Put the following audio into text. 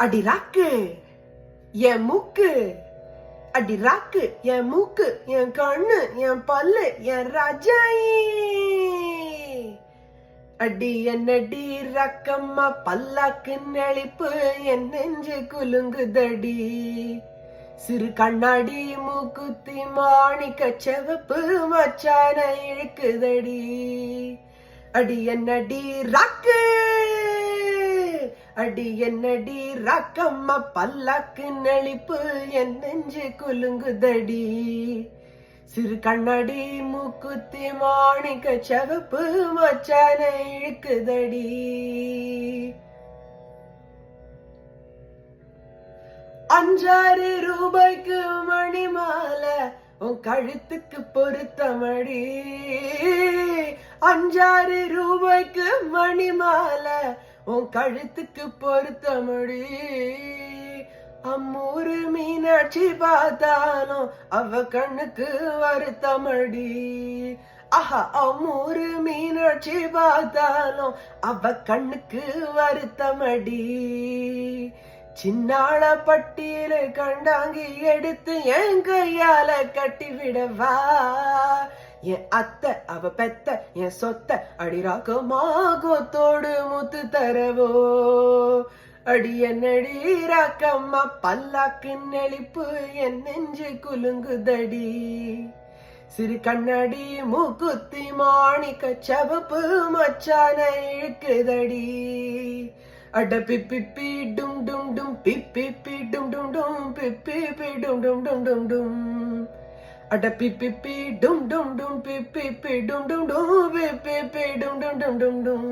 அடி ராக்கு என் மூக்கு, அடி ராக்கு என் மூக்கு, என் கண்ணு, என் பல்லு, என் ராஜாயி. அடி என்னடி ரக்கம்மா பல்லாக்கு நெளிப்பு, என் நெஞ்சு குலுங்குதடி. சிறு கண்ணாடி மூக்குத்தி மாணிக்க செவப்பு மச்சான இழுக்குதடி. அடி என்னடி ராக்கு, அடி என்னடி ராக்கம்மா பல்லாக்கு நெளிப்பு, என் நெஞ்சு குலுங்குதடி. சிறு கண்ணாடி மூக்குத்தி மாணிக்க செவப்பு மச்சான இழுக்குதடி. ₹5 மணி மாலை உன் கழுத்துக்கு பொருத்தமடி. ₹5 மணி மாலை உன் கழுத்துக்கு பொருத்தமடி. அம்மூரு மீனாட்சி பார்த்தாலும் அவ கண்ணுக்கு வருத்தமடி. ஆஹா, அம்மூரு மீனாட்சி பார்த்தாலும் அவ கண்ணுக்கு வருத்தமடி. சின்னாள பட்டியல கண்டாங்கி எடுத்து என் கையால கட்டி விடவா. என் அத்தை அவ பெத்த என் சொத்த அடிராக்கமாகத்தோடு முத்து தரவோ. அடி என்னடி ராக்கம்மா பல்லாக்கு நெளிப்பு, என் நெஞ்சு குலுங்குதடி. சிறு கண்ணாடி மூக்குத்தி மாணிக்க செவப்பு மச்சான இழுக்குதடி. அட பிப்பி டும் டும் டும் பிப்பி டும் டும் டும் பிப்பி டும் டும் டும் டும் டும். அட பிப்பி டும் டும் டும் பிப்பி டும் டும் டும் பிப்பி டும் டும் டும் டும் டும்.